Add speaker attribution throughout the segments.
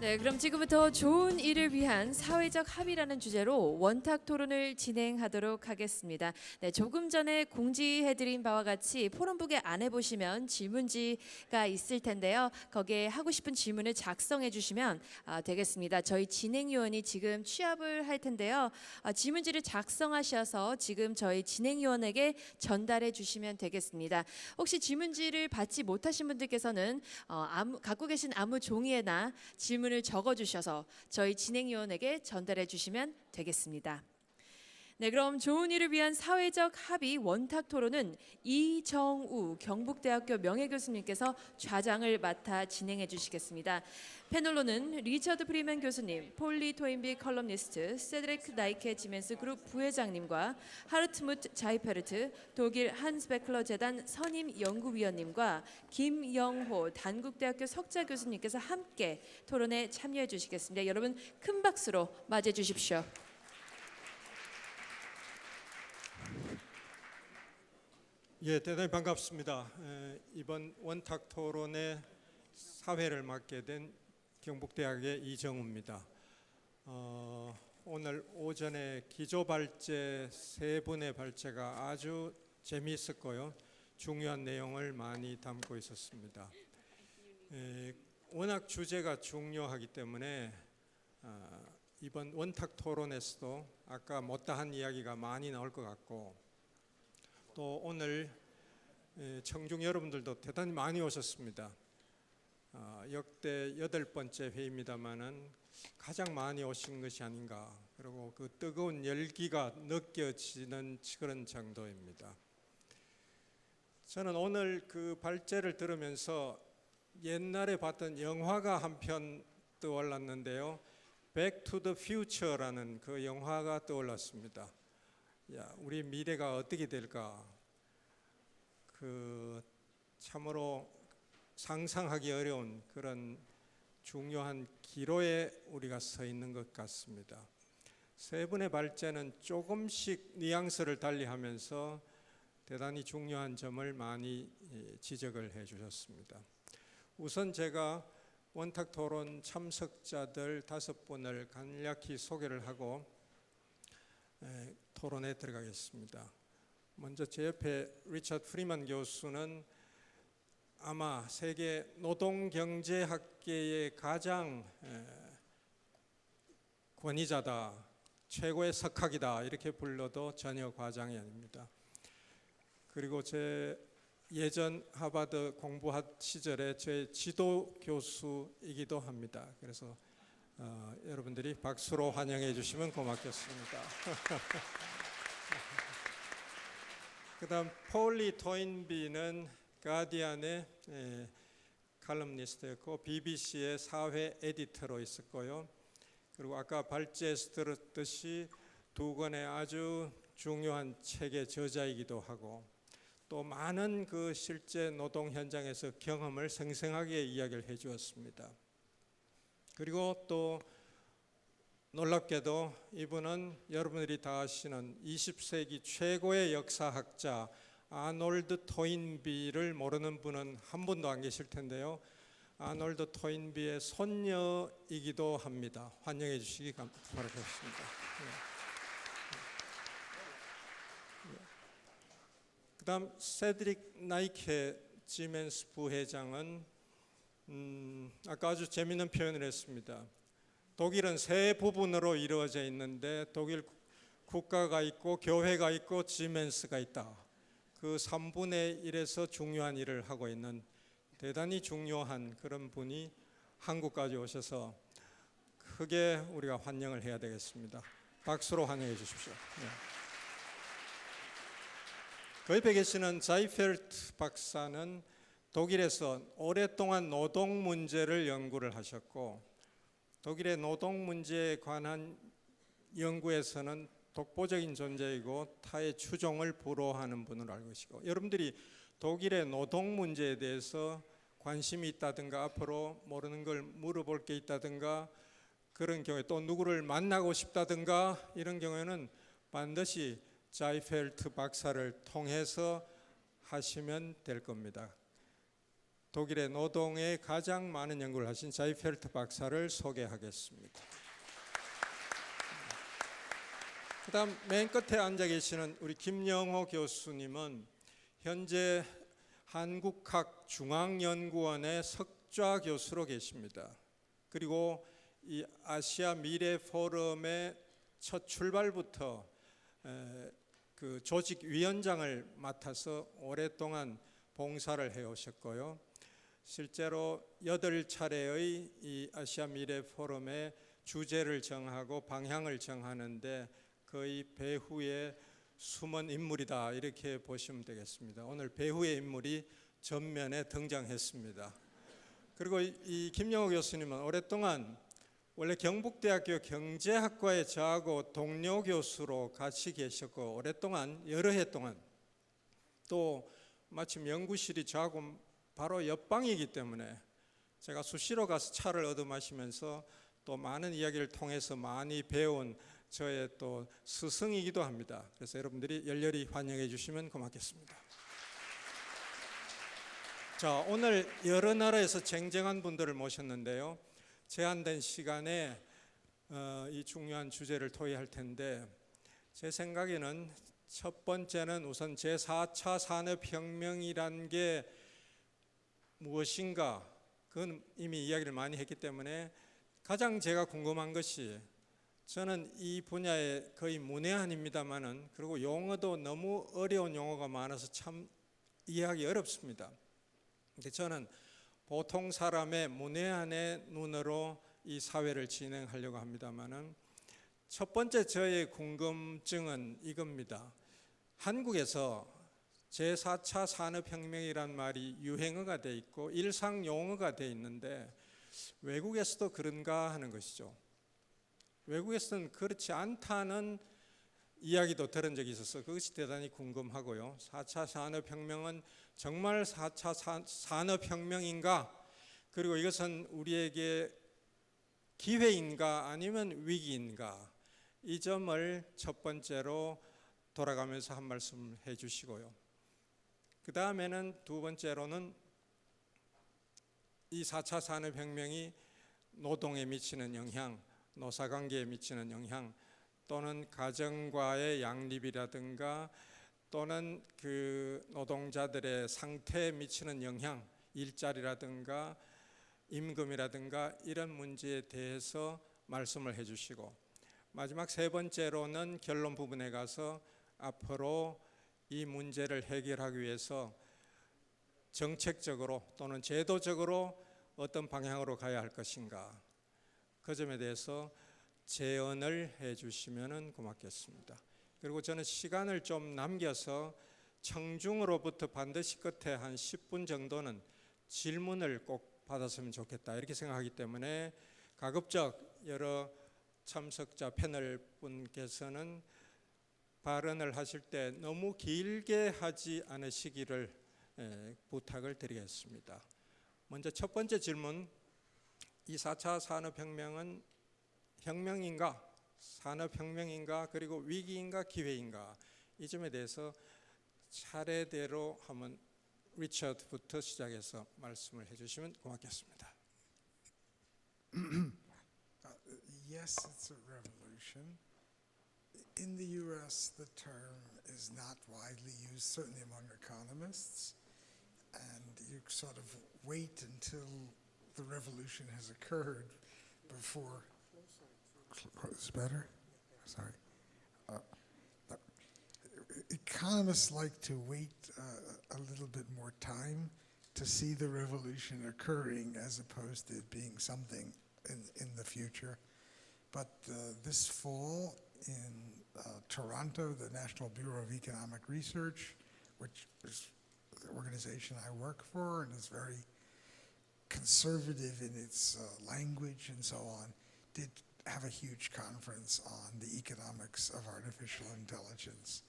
Speaker 1: 네, 그럼 지금부터 좋은 일을 위한 사회적 합의라는 주제로 원탁 토론을 진행하도록 하겠습니다. 네, 조금 전에 공지해드린 바와 같이 포럼북에 안에 보시면 질문지가 있을 텐데요. 거기에 하고 싶은 질문을 작성해 주시면 되겠습니다. 저희 진행위원이 지금 취합을 할 텐데요. 질문지를 작성하셔서 지금 저희 진행위원에게 전달해 주시면 되겠습니다. 혹시 질문지를 받지 못하신 분들께서는 갖고 계신 아무 종이에나 질문을 적어주셔서 저희 진행위원에게 전달해 주시면 되겠습니다. 네, 그럼 좋은 일을 위한 사회적 합의 원탁 토론은 이정우 경북대학교 명예교수님께서 좌장을 맡아 진행해 주시겠습니다. 패널로는 리처드 프리맨 교수님, 폴리 토인비 컬럼니스트, 세드릭 나이케 지멘스 그룹 부회장님과 하르트무트 자이페르트 독일 한스베클러 재단 선임 연구위원님과 김영호 단국대학교 석좌 교수님께서 함께 토론에 참여해 주시겠습니다. 여러분 큰 박수로 맞이해 주십시오.
Speaker 2: 예, 대단히 반갑습니다. 이번 원탁 토론의 사회를 맡게 된 경북대학의 이정우입니다. 오늘 오전에 기조발제 세 분의 발제가 아주 재미있었고요. 중요한 내용을 많이 담고 있었습니다. 워낙 주제가 중요하기 때문에 이번 원탁 토론에서도 아까 못다한 이야기가 많이 나올 것 같고 또 오늘 청중 여러분들도 대단히 많이 오셨습니다. 역대 8번째 회의입니다만은 가장 많이 오신 것이 아닌가. 그리고 그 뜨거운 열기가 느껴지는 그런 정도입니다. 저는 오늘 그 발제를 들으면서 옛날에 봤던 영화가 한 편 떠올랐는데요. Back to the Future라는 그 영화가 떠올랐습니다. 우리 미래가 어떻게 될까? 참으로 상상하기 어려운 그런 중요한 기로에 우리가 서 있는 것 같습니다. 세 분의 발제는 조금씩 뉘앙스를 달리하면서 대단히 중요한 점을 많이 지적을 해 주셨습니다. 우선 제가 원탁 토론 참석자들 5분을 간략히 소개를 하고 토론에 들어가겠습니다. 먼저 제 옆에 리처드 프리먼 교수는 아마 세계 노동경제학계의 가장 권위자다, 최고의 석학이다 이렇게 불러도 전혀 과장이 아닙니다. 그리고 제 예전 하버드 공부한 시절에 제 지도 교수이기도 합니다. 그래서 여러분들이 박수로 환영해 주시면 고맙겠습니다. 그 다음 폴리 토인비는 가디안의 칼럼니스트였고 BBC의 사회 에디터로 있었고요. 그리고 아까 발제에서 들었듯이 2권의 아주 중요한 책의 저자이기도 하고 또 많은 그 실제 노동 현장에서 경험을 생생하게 이야기를 해 주었습니다. 그리고 또 놀랍게도 이분은 여러분들이 다 아시는 20세기 최고의 역사학자 아놀드 토인비를 모르는 분은 한 분도 안 계실 텐데요. 아놀드 토인비의 손녀이기도 합니다. 환영해 주시기 바라겠습니다. 그 다음 세드릭 나이케 지멘스 부회장은 아까 아주 재미있는 표현을 했습니다. 독일은 세 부분으로 이루어져 있는데 독일 국가가 있고 교회가 있고 지멘스가 있다. 그 3분의 1에서 중요한 일을 하고 있는 대단히 중요한 그런 분이 한국까지 오셔서 크게 우리가 환영을 해야 되겠습니다. 박수로 환영해 주십시오. 그 옆에 계시는 자이펠트 박사는 독일에서 오랫동안 노동 문제를 연구를 하셨고 독일의 노동 문제에 관한 연구에서는 독보적인 존재이고 타의 추종을 불허하는 분으로 알고 계시고 여러분들이 독일의 노동 문제에 대해서 관심이 있다든가 앞으로 모르는 걸 물어볼 게 있다든가 그런 경우에 또 누구를 만나고 싶다든가 이런 경우에는 반드시 자이펠트 박사를 통해서 하시면 될 겁니다. 독일의 노동에 가장 많은 연구를 하신 자이펠트 박사를 소개하겠습니다. 그다음 맨 끝에 앉아 계시는 우리 김영호 교수님은 현재 한국학중앙연구원의 석좌 교수로 계십니다. 그리고 이 아시아 미래 포럼의 첫 출발부터 그 조직위원장을 맡아서 오랫동안 봉사를 해오셨고요. 실제로 8차례의 이 아시아 미래 포럼의 주제를 정하고 방향을 정하는데 거의 배후의 숨은 인물이다 이렇게 보시면 되겠습니다. 오늘 배후의 인물이 전면에 등장했습니다. 그리고 이 김영호 교수님은 오랫동안 원래 경북대학교 경제학과에 저하고 동료 교수로 같이 계셨고 오랫동안 여러 해 동안 또 마침 연구실이 저하고 바로 옆방이기 때문에 제가 수시로 가서 차를 얻어 마시면서 또 많은 이야기를 통해서 많이 배운 저의 또 스승이기도 합니다. 그래서 여러분들이 열렬히 환영해 주시면 고맙겠습니다. 자, 오늘 여러 나라에서 쟁쟁한 분들을 모셨는데요. 제한된 시간에 이 중요한 주제를 토의할 텐데 제 생각에는 첫 번째는 우선 제4차 산업혁명이란 게 무엇인가 그건 이미 이야기를 많이 했기 때문에 가장 제가 궁금한 것이 저는 이 분야에 거의 문외한입니다만은 그리고 용어도 너무 어려운 용어가 많아서 참 이해하기 어렵습니다. 근데 저는 보통 사람의 문외한의 눈으로 이 사회를 진행하려고 합니다만은 첫 번째 저의 궁금증은 이겁니다. 한국에서 제4차 산업혁명이란 말이 유행어가 돼 있고 일상 용어가 돼 있는데 외국에서도 그런가 하는 것이죠. 외국에서는 그렇지 않다는 이야기도 들은 적이 있어서 그것이 대단히 궁금하고요. 4차 산업혁명은 정말 4차 산업혁명인가? 그리고 이것은 우리에게 기회인가 아니면 위기인가? 이 점을 첫 번째로 돌아가면서 한 말씀 해주시고요. 그 다음에는 두 번째로는 이 4차 산업혁명이 노동에 미치는 영향, 노사관계에 미치는 영향, 또는 가정과의 양립이라든가 또는 그 노동자들의 상태에 미치는 영향, 일자리라든가 임금이라든가 이런 문제에 대해서 말씀을 해주시고 마지막 세 번째로는 결론 부분에 가서 앞으로 이 문제를 해결하기 위해서 정책적으로 또는 제도적으로 어떤 방향으로 가야 할 것인가 그 점에 대해서 제언을 해주시면 고맙겠습니다. 그리고 저는 시간을 좀 남겨서 청중으로부터 반드시 끝에 한 10분 정도는 질문을 꼭 받았으면 좋겠다 이렇게 생각하기 때문에 가급적 여러 참석자 패널 분께서는 발언을 하실 때 너무 길게 하지 않으시기를 부탁을 드리겠습니다. 먼저 첫 번째 질문, 이 4차 산업혁명은 혁명인가, 산업혁명인가, 그리고 위기인가, 기회인가 이 점에 대해서 차례대로 한번 리처드부터 시작해서 말씀을 해주시면 고맙겠습니다.
Speaker 3: Yes, it's a revolution. In the U.S., the term is not widely used, certainly among economists, and you sort of wait until the revolution has occurred before. Is better? Sorry. Economists like to wait a little bit more time to see the revolution occurring as opposed to it being something in the future. But this fall in Toronto, the National Bureau of Economic Research, which is the organization I work for and is very conservative in its language and so on, did have a huge conference on the economics of artificial intelligence.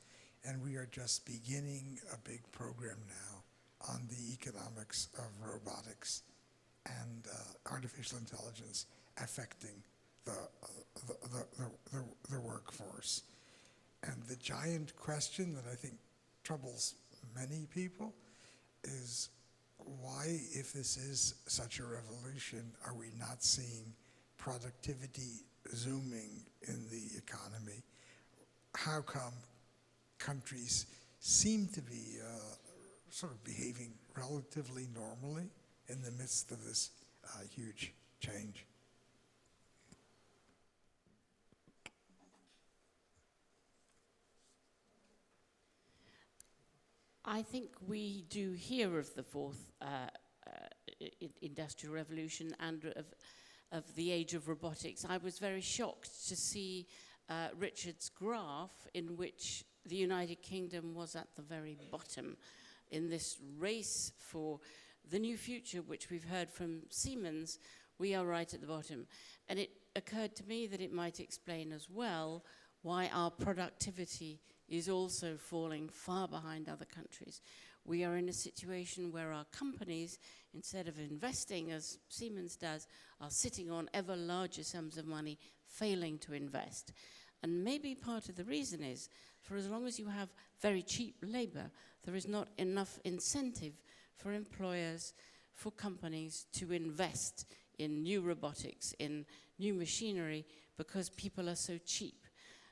Speaker 3: And we are just beginning a big program now on the economics of robotics and artificial intelligence affecting the workforce. And the giant question that I think troubles many people is why, if this is such a revolution, are we not seeing productivity zooming in the economy? How come countries seem to be sort of behaving relatively normally in the midst of this huge change?
Speaker 4: I think we do hear of the fourth industrial revolution and of the age of robotics. I was very shocked to see Richard's graph in which the United Kingdom was at the very bottom in this race for the new future, which we've heard from Siemens. We are right at the bottom. And it occurred to me that it might explain as well why our productivity is also falling far behind other countries. We are in a situation where our companies, instead of investing as Siemens does, are sitting on ever larger sums of money, failing to invest. And maybe part of the reason is, for as long as you have very cheap labor, there is not enough incentive for employers, for companies to invest in new robotics, in new machinery, because people are so cheap.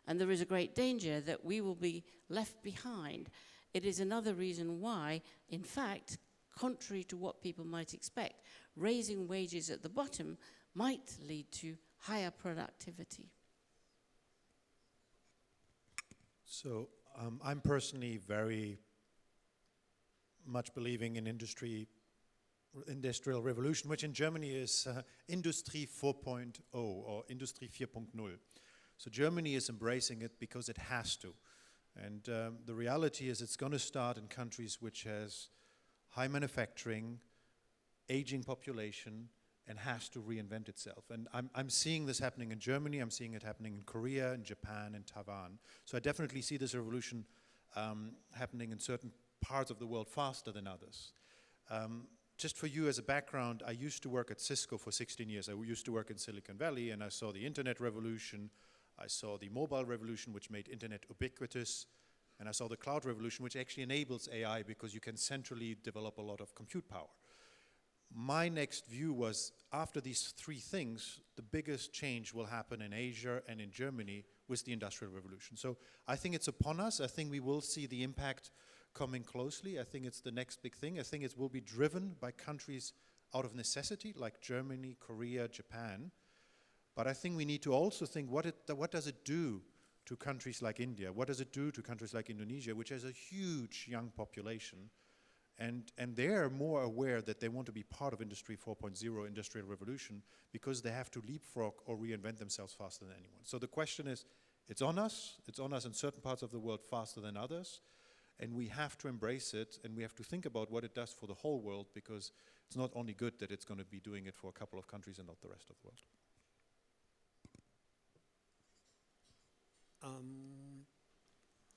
Speaker 4: And there is a great danger that we will be left behind. It is another reason why, in fact, contrary to what people might expect, raising wages at the bottom might lead to higher productivity.
Speaker 5: So I'm personally very much believing in industrial revolution, which in Germany is Industrie 4.0 or Industrie 4.0. So Germany is embracing it because it has to. And the reality is it's going to start in countries which has high manufacturing, aging population, and has to reinvent itself. And I'm seeing this happening in Germany, I'm seeing it happening in Korea, in Japan, and Taiwan. So I definitely see this revolution happening in certain parts of the world faster than others. Just for you as a background, I used to work at Cisco for 16 years. I used to work in Silicon Valley, and I saw the internet revolution. I saw the mobile revolution, which made internet ubiquitous, and I saw the cloud revolution, which actually enables AI because you can centrally develop a lot of compute power. My next view was, after these three things, the biggest change will happen in Asia and in Germany with the Industrial Revolution. So I think it's upon us. I think we will see the impact coming closely. I think it's the next big thing. I think it will be driven by countries out of necessity, like Germany, Korea, Japan. But I think we need to also think, what does it do to countries like India? What does it do to countries like Indonesia, which has a huge young population? And they're more aware that they want to be part of Industry 4.0, Industrial Revolution, because they have to leapfrog or reinvent themselves faster than anyone. So the question is, it's on us in certain parts of the world faster than others, and we have to embrace it, and we have to think about what it does for the whole world, because it's not only good that it's going to be doing it for a couple of countries and not the rest of the world.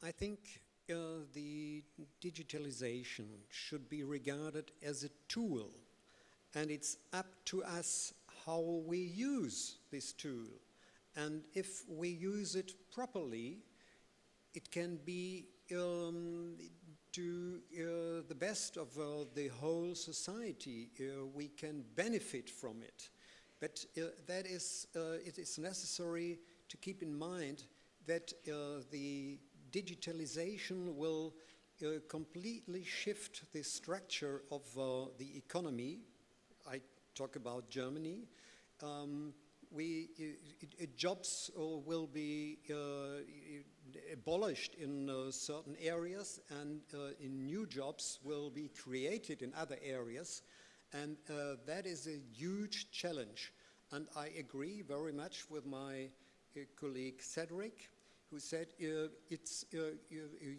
Speaker 6: I think the digitalization should be regarded as a tool, and it's up to us how we use this tool. And if we use it properly, it can be to the best of the whole society. We can benefit from it. But it is necessary to keep in mind that the digitalization will completely shift the structure of the economy. I talk about Germany. Jobs will be abolished in certain areas, and in new jobs will be created in other areas. And that is a huge challenge. And I agree very much with my colleague Cedric, who said it's a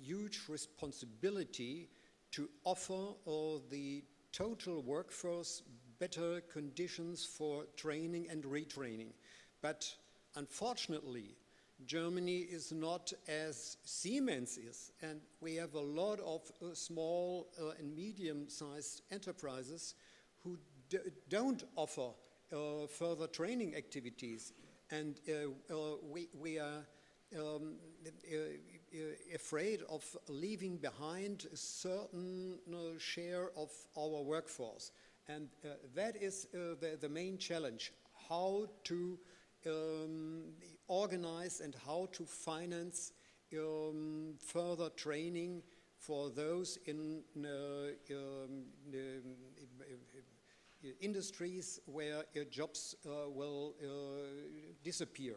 Speaker 6: huge responsibility to offer the total workforce better conditions for training and retraining. But unfortunately, Germany is not as Siemens is, and we have a lot of small and medium-sized enterprises who don't offer further training activities. And we are afraid of leaving behind a certain share of our workforce. And that is the main challenge, how to organize and how to finance further training for those in industries where jobs will disappear.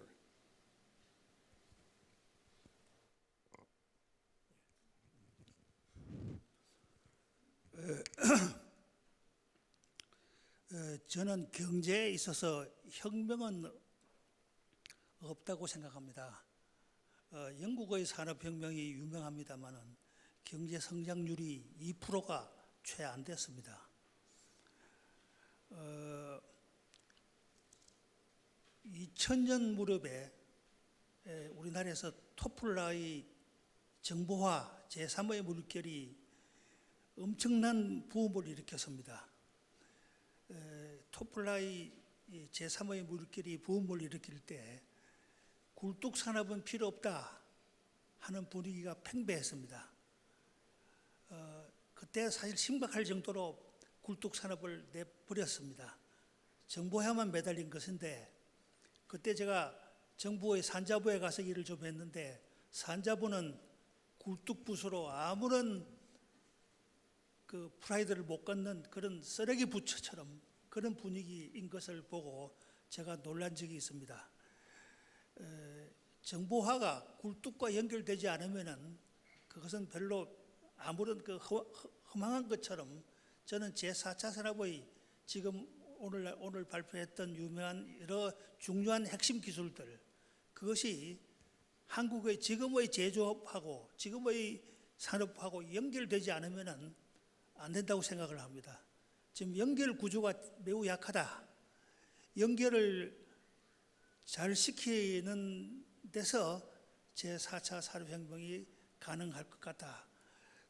Speaker 7: 저는 경제에 있어서 혁명은 없다고 생각합니다. 영국의 산업혁명이 유명합니다만은 경제 성장률이 2%가 채 안 됐습니다. 2000년 무렵에 우리나라에서 토플라의 정보화 제3의 물결이 엄청난 부음을 일으켰습니다. 토플라의 제3의 물결이 부음을 일으킬 때 굴뚝 산업은 필요 없다 하는 분위기가 팽배했습니다. 그때 사실 심각할 정도로 굴뚝 산업을 내버렸습니다. 정보화만 매달린 것인데 그때 제가 정부의 산자부에 가서 일을 좀 했는데 산자부는 굴뚝부서로 아무런 그 프라이드를 못 갖는 그런 쓰레기 부처처럼 그런 분위기인 것을 보고 제가 놀란 적이 있습니다. 정보화가 굴뚝과 연결되지 않으면은 그것은 별로 아무런 그 허망한 것처럼 저는 제4차 산업의 지금 오늘 발표했던 유명한 여러 중요한 핵심 기술들 그것이 한국의 지금의 제조업하고 지금의 산업하고 연결되지 않으면은 안 된다고 생각을 합니다. 지금 연결 구조가 매우 약하다. 연결을 잘 시키는 데서 제4차 산업혁명이 가능할 것 같다.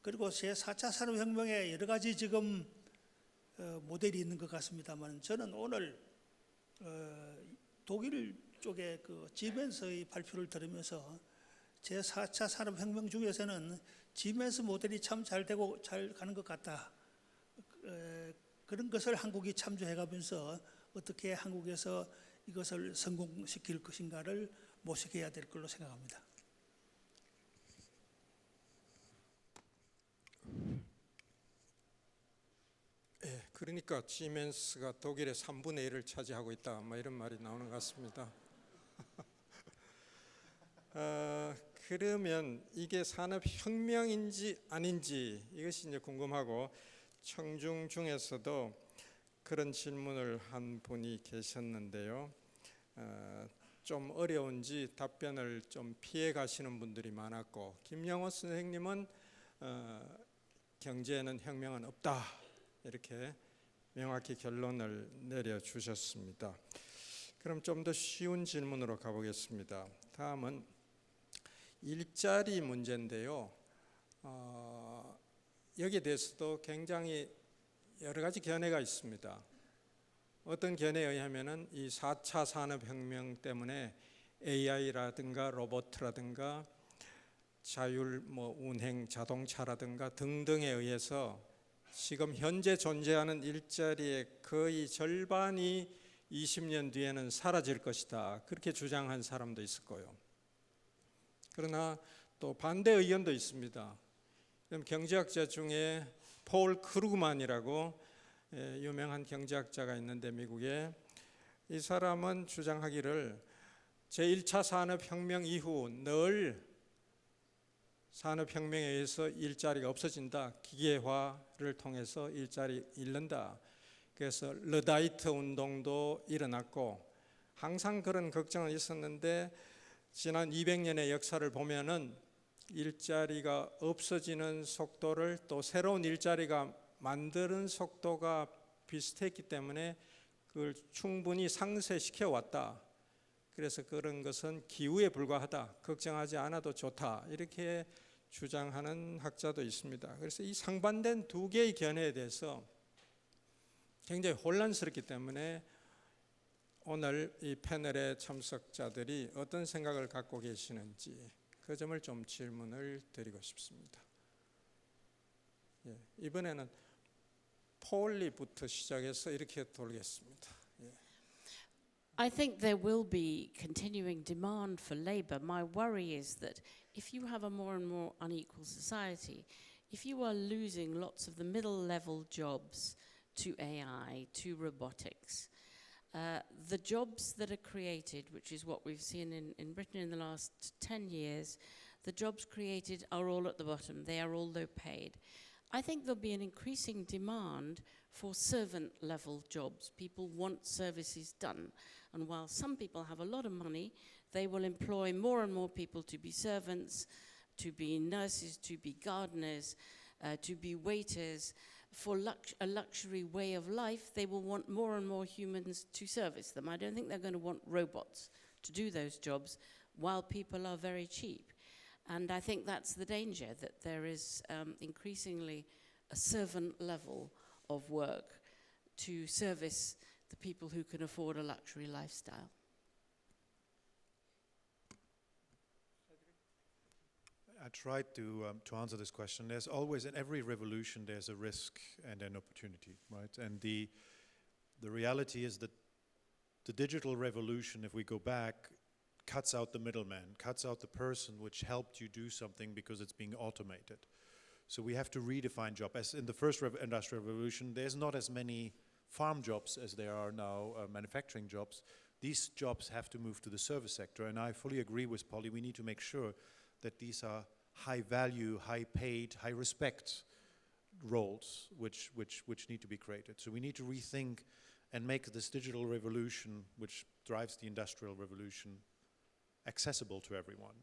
Speaker 7: 그리고 제4차 산업혁명에 여러 가지 지금 모델이 있는 것 같습니다만 저는 오늘 독일 쪽의 그 지멘스의 발표를 들으면서 제4차 산업혁명 중에서는 지멘스 모델이 참 잘 되고 잘 가는 것 같다. 그런 것을 한국이 참조해가면서 어떻게 한국에서 이것을 성공시킬 것인가를 모색해야 될 걸로 생각합니다.
Speaker 2: 그러니까 시멘스가 독일의 3분의 1을 차지하고 있다, 뭐 이런 말이 나오는 것 같습니다. 그러면 이게 산업혁명인지 아닌지 이것이 이제 궁금하고 청중 중에서도 그런 질문을 한 분이 계셨는데요. 좀 어려운지 답변을 좀 피해 가시는 분들이 많았고 김영호 선생님은 경제에는 혁명은 없다 이렇게 명확히 결론을 내려주셨습니다. 그럼 좀 더 쉬운 질문으로 가보겠습니다. 다음은 일자리 문제인데요. 여기에 대해서도 굉장히 여러 가지 견해가 있습니다. 어떤 견해에 의하면은 이 4차 산업혁명 때문에 AI라든가 로봇라든가 자율 운행 자동차라든가 등등에 의해서 지금 현재 존재하는 일자리의 거의 절반이 20년 뒤에는 사라질 것이다. 그렇게 주장한 사람도 있을 거예요. 그러나 또 반대 의견도 있습니다. 경제학자 중에 폴 크루그만이라고 유명한 경제학자가 있는데 미국에 이 사람은 주장하기를 제1차 산업혁명 이후 늘 산업혁명에 의해서 일자리가 없어진다. 기계화를 통해서 일자리 잃는다. 그래서 러다이트 운동도 일어났고 항상 그런 걱정은 있었는데 지난 200년의 역사를 보면은 일자리가 없어지는 속도를 또 새로운 일자리가 만드는 속도가 비슷했기 때문에 그걸 충분히 상쇄시켜 왔다. 그래서 그런 것은 기후에 불과하다. 걱정하지 않아도 좋다. 이렇게 주장하는 학자도 있습니다. 그래서 이 상반된 두 개의 견해에 대해서 굉장히 혼란스럽기 때문에 오늘 이 패널의 참석자들이 어떤 생각을 갖고 계시는지 그 점을 좀 질문을 드리고 싶습니다. 예, 이번에는 폴리부터 시작해서 이렇게 돌겠습니다.
Speaker 4: I think there will be continuing demand for labour. My worry is that if you have a more and more unequal society, if you are losing lots of the middle level jobs to AI, to robotics, the jobs that are created, which is what we've seen in Britain in the last 10 years, the jobs created are all at the bottom. They are all low paid. I think there'll be an increasing demand for servant level jobs. People want services done. And while some people have a lot of money, they will employ more and more people to be servants, to be nurses, to be gardeners, to be waiters. For a luxury way of life, they will want more and more humans to service them. I don't think they're going to want robots to do those jobs while people are very cheap. And I think that's the danger, that there is increasingly a servant level of work to service the people who can afford a luxury lifestyle.
Speaker 5: I tried to answer this question. There's always, in every revolution, there's a risk and an opportunity, right? And the reality is that the digital revolution, if we go back, cuts out the middleman, cuts out the person which helped you do something because it's being automated. So we have to redefine job. As in the first industrial revolution, there's not as many farm jobs as there are now manufacturing jobs. These jobs have to move to the service sector, and I fully agree with Polly. We need to make sure that these are high value, high paid, high respect roles which need to be created. So we need to rethink and make this digital revolution, which drives the industrial revolution, accessible to everyone.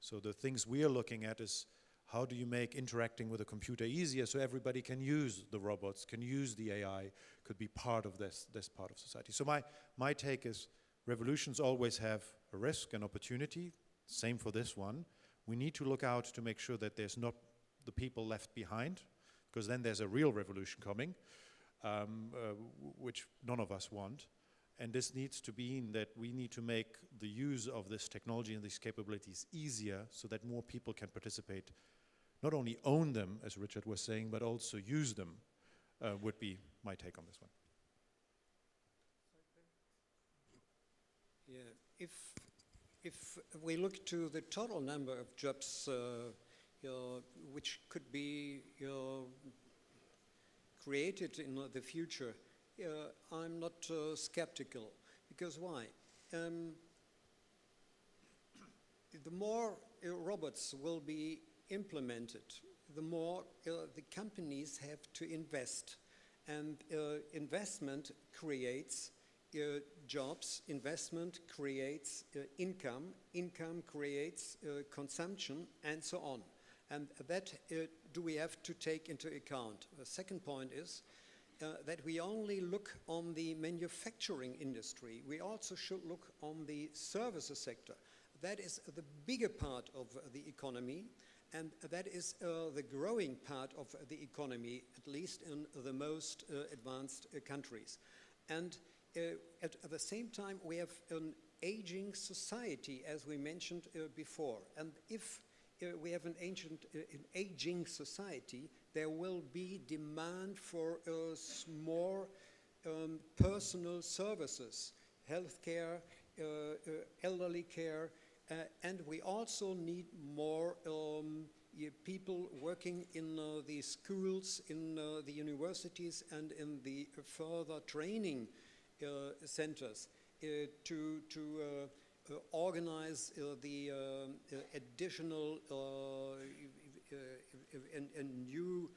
Speaker 5: So the things we are looking at is, how do you make interacting with a computer easier so everybody can use the robots, can use the AI, could be part of this part of society. So my take is, revolutions always have a risk and opportunity, same for this one. We need to look out to make sure that there's not the people left behind, because then there's a real revolution coming, which none of us want. And this needs to mean that we need to make the use of this technology and these capabilities easier so that more people can participate, not only own them, as Richard was saying, but also use them, would be my take on this one.
Speaker 6: Yeah, if we look to the total number of jobs which could be created in the future, I'm not skeptical. Because why? The more robots will be implemented, the more the companies have to invest. And investment creates jobs, investment creates income, income creates consumption, and so on. And that do we have to take into account. The second point is that we only look on the manufacturing industry. We also should look on the services sector. That is the bigger part of the economy, and that is the growing part of the economy, at least in the most advanced countries. And at the same time, we have an aging society, as we mentioned before. And if we have an aging society, there will be demand for more personal services, healthcare, elderly care, and we also need more people working in the schools, in the universities, and in the further training centers to organize the additional and new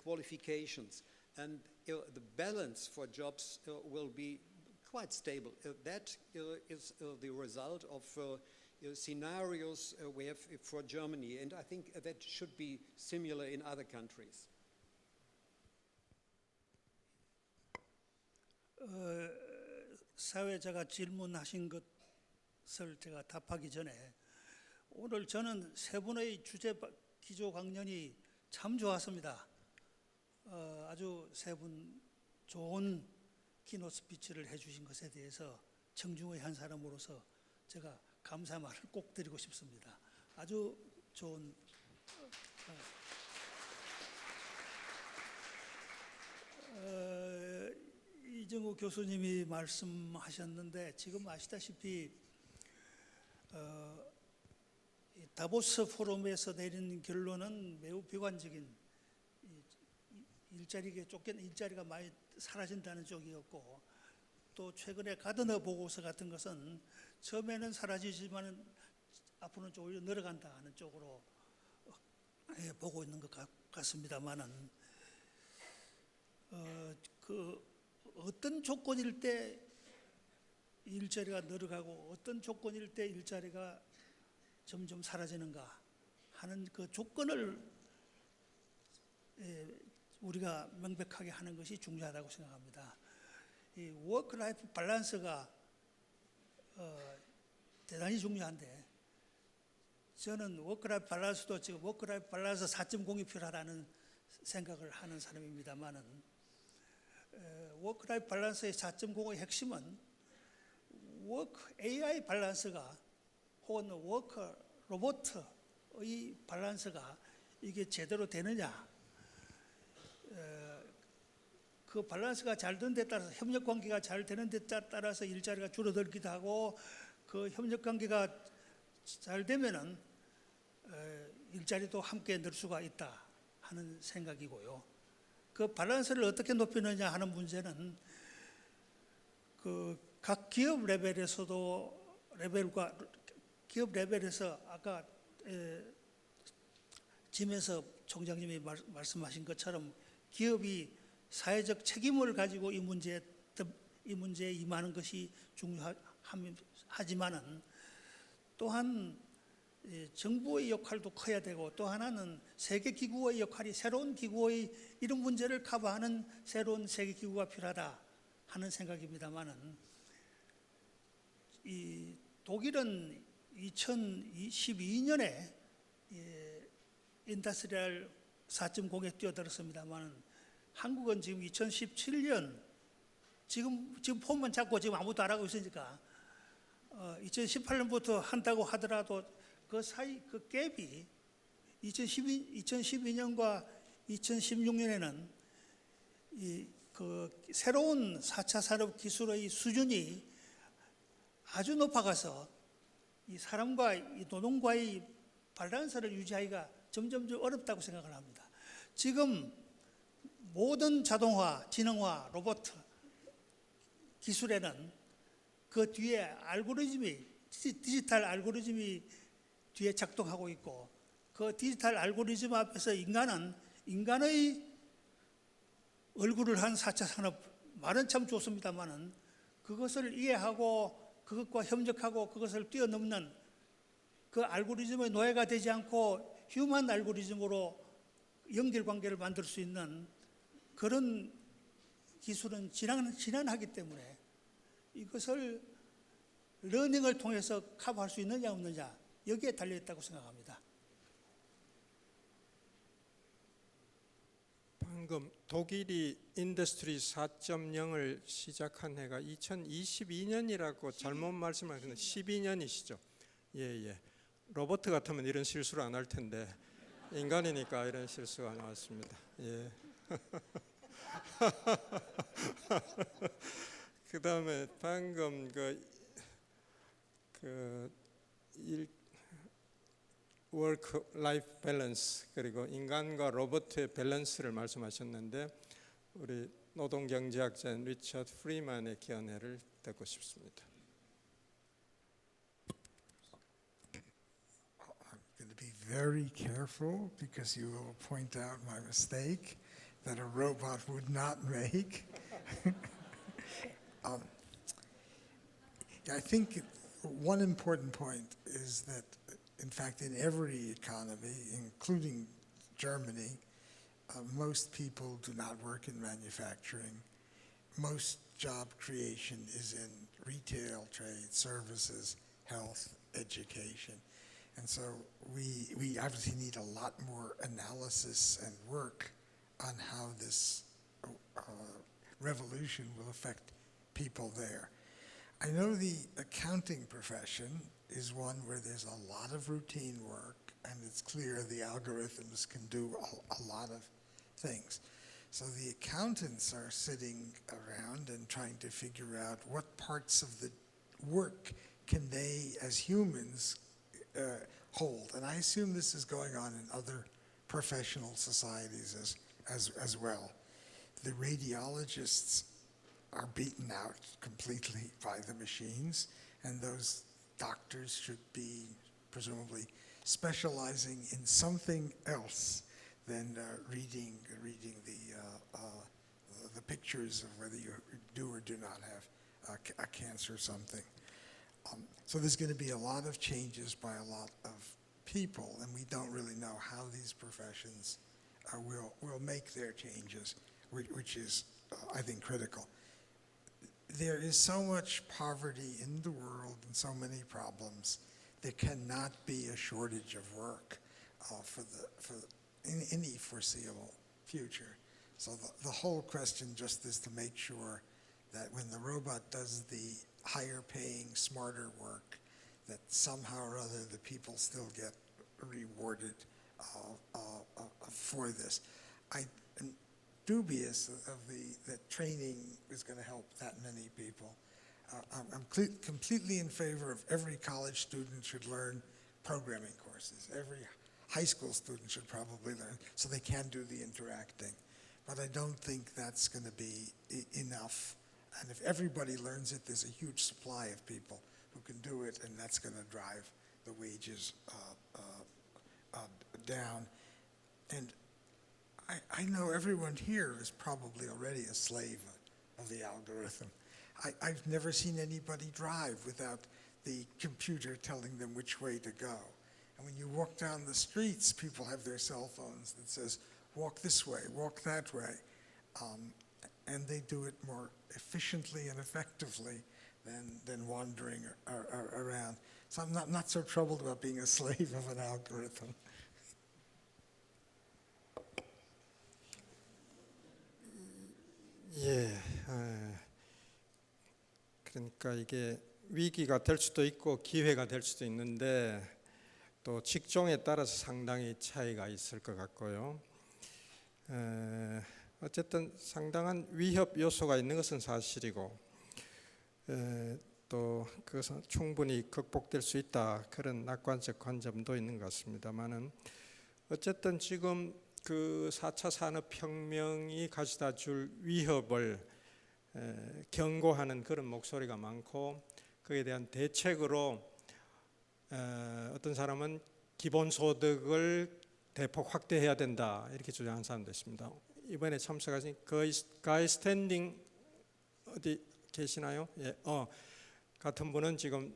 Speaker 6: qualifications. And the balance for jobs will be quite stable. That is the result of scenarios we have for Germany, and I think that should be similar in other countries.
Speaker 7: 사회자가 질문하신 것을 제가 답하기 전에, 오늘 저는 세 분의 주제 기조 강연이 참 좋았습니다. 아주 세 분 좋은 키노트 스피치를 해주신 것에 대해서 청중의 한 사람으로서 제가 감사 말을 꼭 드리고 싶습니다. 아주 좋은 이정우 교수님이 말씀하셨는데 지금 아시다시피 이 다보스 포럼에서 내린 결론은 매우 비관적인 일자리가 많이 사라진다는 쪽이었고 또 최근에 가드너 보고서 같은 것은 처음에는 사라지지만 앞으로는 좀 오히려 늘어간다 하는 쪽으로 보고 있는 것 같습니다만은 어떤 조건일 때 일자리가 늘어가고 어떤 조건일 때 일자리가 점점 사라지는가 하는 그 조건을 우리가 명백하게 하는 것이 중요하다고 생각합니다. 이 워크라이프 밸런스가 대단히 중요한데 저는 워크라이프 밸런스도 지금 워크라이프 밸런스 4.0이 필요하다는 생각을 하는 사람입니다만은 워크라이프 밸런스의 4.0의 핵심은 워크 AI 밸런스가 혹은 워크 로봇의 밸런스가 이게 제대로 되느냐 그 밸런스가 잘 되는 데 따라서 협력 관계가 잘 되는 데 따라서 일자리가 줄어들기도 하고 그 협력 관계가 잘 되면은 일자리도 함께 늘 수가 있다 하는 생각이고요. 그 밸런스를 어떻게 높이느냐 하는 문제는 그 각 기업 레벨에서 아까 짐에서 총장님이 말씀하신 것처럼 기업이 사회적 책임을 가지고 이 문제에 임하는 것이 중요하지만은 또한 정부의 역할도 커야 되고 또 하나는 세계기구의 역할이 새로운 기구의 이런 문제를 커버하는 새로운 세계기구가 필요하다 하는 생각입니다만은 이 독일은 2012년에 인더스트리얼 4.0에 뛰어들었습니다만은 한국은 지금 2017년 지금 폼만 잡고 지금 아무도 안 하고 있으니까 2018년부터 한다고 하더라도 그 사이 그 갭이 2012년과 2016년에는 그 새로운 4차 산업 기술의 수준이 아주 높아가서 이 사람과 이 노동과의 밸런스를 유지하기가 점점 어렵다고 생각을 합니다. 지금 모든 자동화, 지능화, 로봇 기술에는 그 뒤에 알고리즘이 디지털 알고리즘이 뒤에 작동하고 있고 그 디지털 알고리즘 앞에서 인간의 얼굴을 한 4차 산업 말은 참 좋습니다만은 그것을 이해하고 그것과 협력하고 그것을 뛰어넘는 그 알고리즘의 노예가 되지 않고 휴먼 알고리즘으로 연결관계를 만들 수 있는 그런 기술은 지난하기 때문에 이것을 러닝을 통해서 커버할 수 있느냐 없느냐 여기에 달려있다고 생각합니다.
Speaker 2: 방금 독일이 인더스트리 4.0을 시작한 해가 2022년이라고 잘못 말씀하셨는데 12년이시죠? 예. 로봇 같으면 이런 실수를 안 할 텐데 인간이니까 이런 실수가 나왔습니다. 예. 그 다음에 방금 워크-라이프 밸런스 그리고 인간과 로봇의 밸런스를 말씀하셨는데 우리 노동경제학자인 리처드 프리만의 견해를 듣고 싶습니다.
Speaker 3: I'm going to be very careful because you will point out my mistake that a robot would not make. I think one important point is that, in fact, in every economy, including Germany, most people do not work in manufacturing. Most job creation is in retail, trade, services, health, education. And so we obviously need a lot more analysis and work on how this revolution will affect people there. I know the accounting profession is one where there's a lot of routine work, and it's clear the algorithms can do a lot of things. So the accountants are sitting around and trying to figure out what parts of the work can they, as humans, hold. And I assume this is going on in other professional societies as well. The radiologists are beaten out completely by the machines, and those doctors should be presumably specializing in something else than reading the pictures of whether you do or do not have a cancer or something. So there's going to be a lot of changes by a lot of people, and we don't really know how these professions will make their changes, which is, I think, critical. There is so much poverty in the world and so many problems. There cannot be a shortage of work in any foreseeable future. So the whole question just is to make sure that when the robot does the higher paying, smarter work, that somehow or other the people still get rewarded for this. I am dubious that training is going to help that many people. I'm completely in favor of every college student should learn programming courses. Every high school student should probably learn so they can do the interacting. But I don't think that's going to be enough. And if everybody learns it, there's a huge supply of people who can do it, and that's going to drive the wages down. And I know everyone here is probably already a slave of the algorithm. I've never seen anybody drive without the computer telling them which way to go. And when you walk down the streets, people have their cell phones that says, walk this way, walk that way. And they do it more efficiently and effectively than wandering around. So I'm not so troubled about being a slave of an algorithm.
Speaker 2: 예, 그러니까 이게 위기가 될 수도 있고 기회가 될 수도 있는데 또 직종에 따라서 상당히 차이가 있을 것 같고요. 어쨌든 상당한 위협 요소가 있는 것은 사실이고 또 그것은 충분히 극복될 수 있다, 그런 낙관적 관점도 있는 것 같습니다만은 어쨌든 지금 그 4차 산업혁명이 가져다 줄 위협을 경고하는 그런 목소리가 많고, 그에 대한 대책으로 어떤 사람은 기본소득을 대폭 확대해야 된다, 이렇게 주장하는 사람도 있습니다. 이번에 참석하신 가이 스탠딩 어디 계시나요? 예, 같은 분은 지금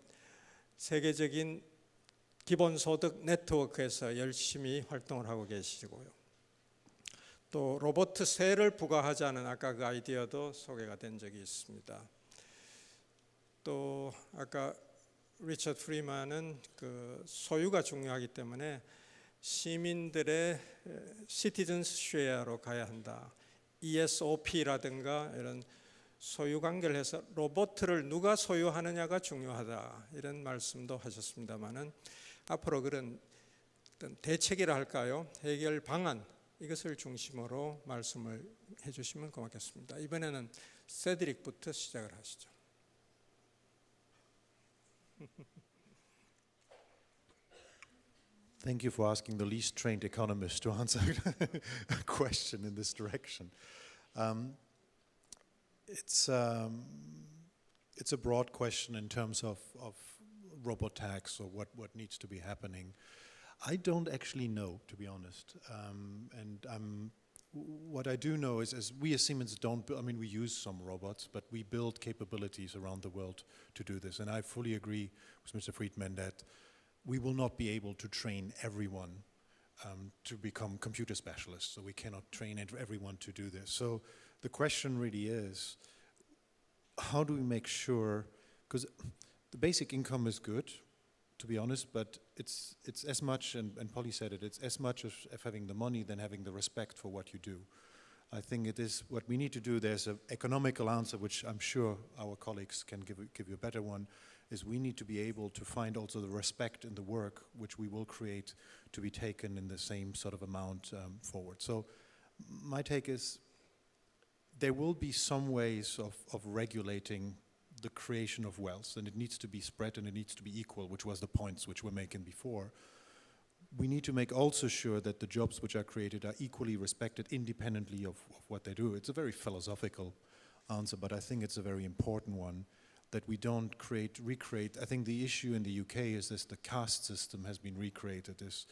Speaker 2: 세계적인 기본소득 네트워크에서 열심히 활동을 하고 계시고요. 또 로버트 세를 부과하자는 아까 그 아이디어도 소개가 된 적이 있습니다. 또 아까 리처드 프리만은 그 소유가 중요하기 때문에 시민들의 시티즌스 쉐어로 가야 한다. ESOP라든가 이런 소유 관계를 해서 로봇을 누가 소유하느냐가 중요하다, 이런 말씀도 하셨습니다만은 앞으로 그런 어떤 대책이라 할까요? 해결 방안, 이것을 중심으로 말씀을 해주시면 고맙겠습니다. 이번에는 세드릭부터 시작을 하시죠.
Speaker 5: Thank you for asking the least trained economist to answer a question in this direction. It's a broad question in terms of robot tax or what needs to be happening. I don't actually know, to be honest. What I do know is we as Siemens we use some robots, but we build capabilities around the world to do this. And I fully agree with Mr. Friedman that we will not be able to train everyone to become computer specialists. So we cannot train everyone to do this. So the question really is, how do we make sure, because the basic income is good, to be honest, but it's as much, and Polly said it, it's as much of having the money than having the respect for what you do. I think it is what we need to do. There's an economical answer, which I'm sure our colleagues can give you a better one, is we need to be able to find also the respect in the work which we will create to be taken in the same sort of amount forward. So my take is there will be some ways of regulating the creation of wealth, and it needs to be spread and it needs to be equal, which was the points which we're making before. We need to make also sure that the jobs which are created are equally respected independently of what they do. It's a very philosophical answer, but I think it's a very important one, that we don't recreate. I think the issue in the UK is this: the caste system has been recreated. This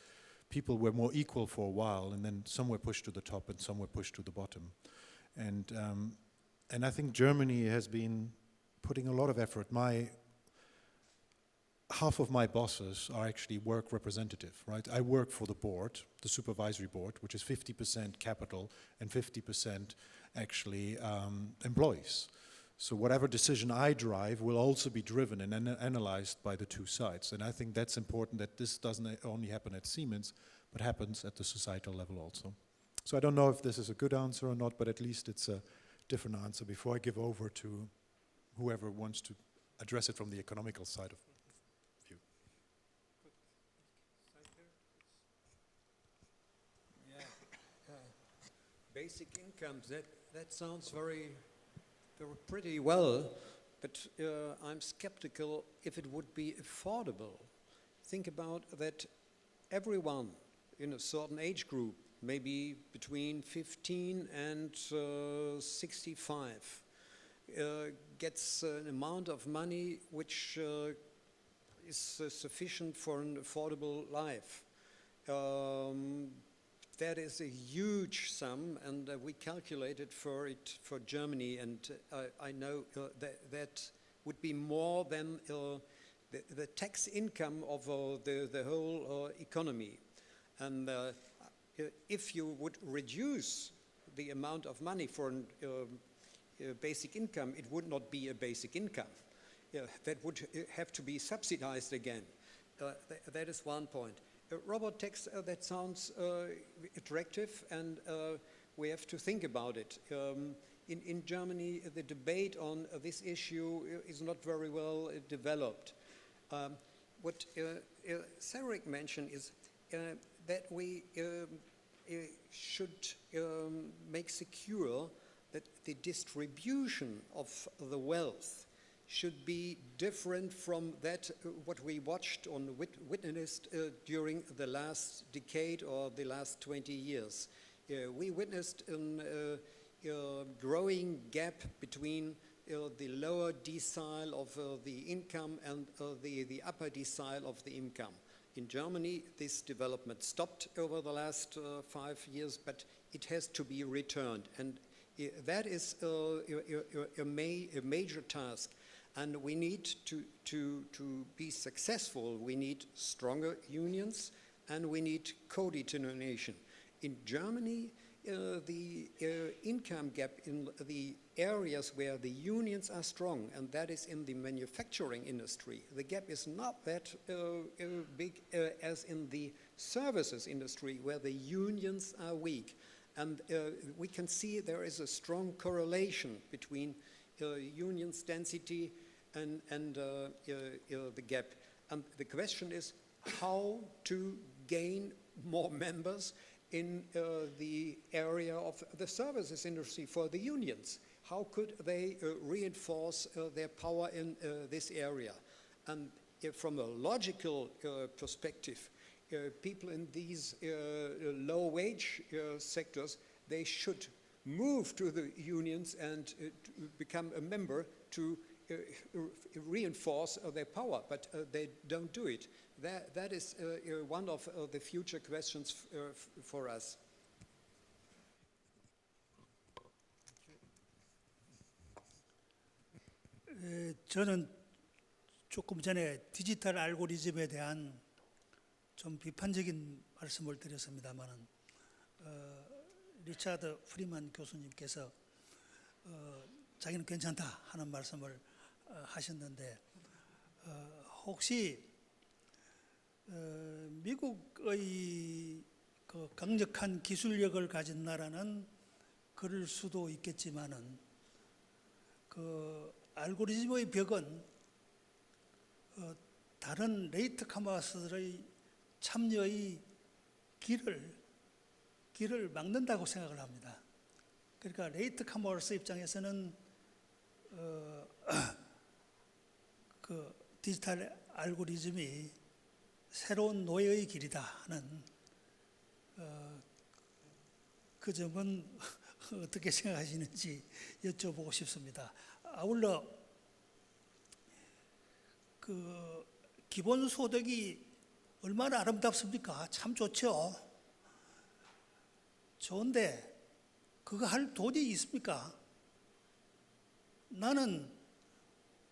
Speaker 5: people were more equal for a while, and then some were pushed to the top and some were pushed to the bottom. And I think Germany has been putting a lot of effort. Half of my bosses are actually work representative, right? I work for the board, the supervisory board, which is 50% capital and 50% actually employees. So whatever decision I drive will also be driven and analyzed by the two sides. And I think that's important, that this doesn't only happen at Siemens, but happens at the societal level also. So I don't know if this is a good answer or not, but at least it's a different answer before I give over to whoever wants to address it from the economical side of view.
Speaker 6: Basic incomes, that sounds very pretty well, but I'm skeptical if it would be affordable. Think about that everyone in a certain age group, maybe between 15 and 65, gets an amount of money which is sufficient for an affordable life. That is a huge sum, and we calculated for it for Germany, and I know that would be more than the tax income of the whole economy. And if you would reduce the amount of money for a basic income, it would not be a basic income. That would have to be subsidized again. That is one point. Robot tax, that sounds attractive, and we have to think about it. In Germany, the debate on this issue is not very well developed. What Cedric mentioned is that we should make secure that the distribution of the wealth should be different from that what we watched or witnessed during the last decade or the last 20 years. We witnessed a growing gap between the lower decile of the income and the upper decile of the income. In Germany, this development stopped over the last 5 years, but it has to be returned. And that is a major task. And we need to be successful. We need stronger unions, and we need co-determination. In Germany, the income gap in the areas where the unions are strong, and that is in the manufacturing industry, the gap is not that big as in the services industry, where the unions are weak. And we can see there is a strong correlation between unions density and the gap. And the question is how to gain more members in the area of the services industry for the unions. How could they reinforce their power in this area? And from a logical perspective, people in these low-wage sectors, they should move to the unions and become a member to reinforce their power, but they don't do it. That is one of the future questions for us.
Speaker 7: 저는 조금 전에 디지털 알고리즘에 대한 좀 비판적인 말씀을 드렸습니다만은 리차드 프리만 교수님께서 자기는 괜찮다 하는 말씀을 하셨는데 혹시 미국의 그 강력한 기술력을 가진 나라는 그럴 수도 있겠지만은 그 알고리즘의 벽은 다른 레이트 카머스들의 참여의 길을 막는다고 생각을 합니다. 그러니까 레이트 카머스 입장에서는 그 디지털 알고리즘이 새로운 노예의 길이다 하는 그 점은 어떻게 생각하시는지 여쭤보고 싶습니다. 아울러 그 기본소득이 얼마나 아름답습니까? 참 좋죠. 좋은데 그거 할 돈이 있습니까? 나는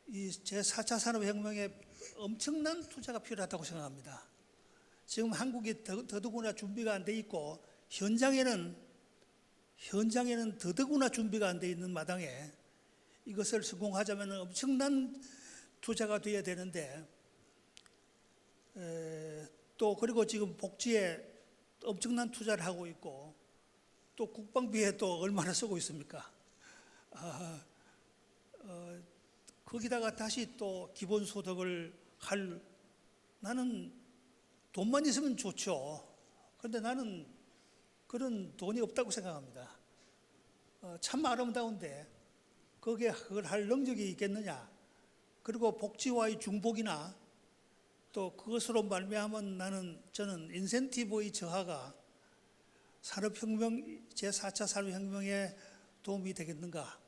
Speaker 7: 이 제4차 산업혁명에 엄청난 투자가 필요하다고 생각합니다. 지금 한국이 더더구나 준비가 안 돼 있고 현장에는 더더구나 준비가 안 돼 있는 마당에 이것을 성공하자면 엄청난 투자가 돼야 되는데 또 그리고 지금 복지에 엄청난 투자를 하고 있고 또 국방비에 또 얼마나 쓰고 있습니까? 거기다가 다시 또 기본소득을 나는 돈만 있으면 좋죠. 그런데 나는 그런 돈이 없다고 생각합니다. 참 아름다운데 거기에 그걸 할 능력이 있겠느냐? 그리고 복지와의 중복이나 또 그것으로 말미암은 저는 인센티브의 저하가 산업혁명 제4차 산업혁명에 도움이 되겠는가?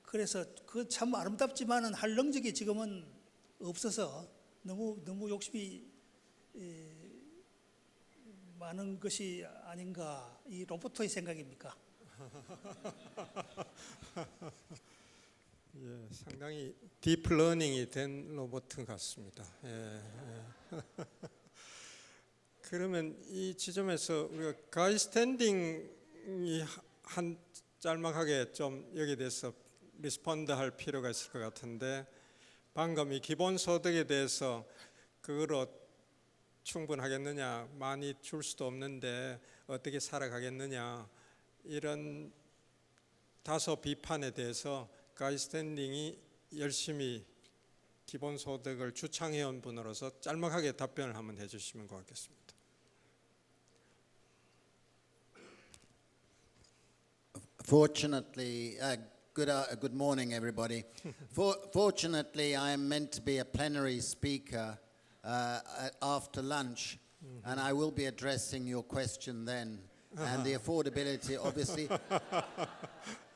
Speaker 7: 그래서 그 참 아름답지만은 할 능력이 지금은 없어서 너무 욕심이 많은 것이 아닌가, 이 로버트의 생각입니까?
Speaker 2: 예, 상당히 딥러닝이 된 로봇 같습니다. 예. 그러면 이 지점에서 우리가 가이 스탠딩이 한 짤막하게 좀 여기에 대해서 리스폰드할 필요가 있을 것 같은데, 방금 이 기본소득에 대해서 그거로 충분하겠느냐, 많이 줄 수도 없는데 어떻게 살아가겠느냐, 이런 다소 비판에 대해서 가이 스탠딩이 열심히 기본소득을 주창해온 분으로서 짤막하게 답변을 한번 해주시면 고맙겠습니다.
Speaker 8: Fortunately, good morning, everybody. Fortunately, I am meant to be a plenary speaker after lunch, and I will be addressing your question then. And the affordability, obviously.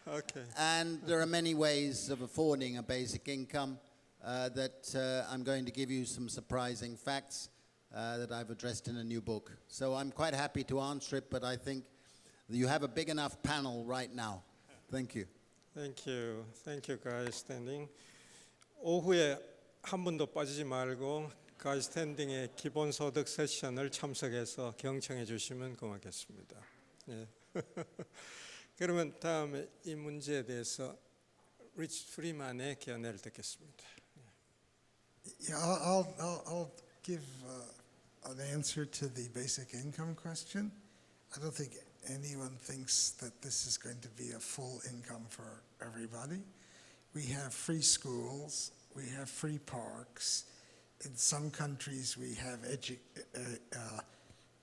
Speaker 2: Okay.
Speaker 8: And there are many ways of affording a basic income that I'm going to give you some surprising facts that I've addressed in a new book. So I'm quite happy to answer it, but I think you have a big enough panel right now. Thank you.
Speaker 2: Thank you. Thank you, 가이 스탠딩. 오후에 한 분도 빠지지 말고 가이 스탠딩의 기본소득 세션을 참석해서 경청해 주시면 고맙겠습니다. 예. 그러면 다음에 이 문제에 대해서 리치 프리만의 견해를 듣겠습니다.
Speaker 3: Yeah, I'll give an answer to the basic income question. I don't think anyone thinks that this is going to be a full income for everybody. We have free schools, we have free parks. In some countries, we have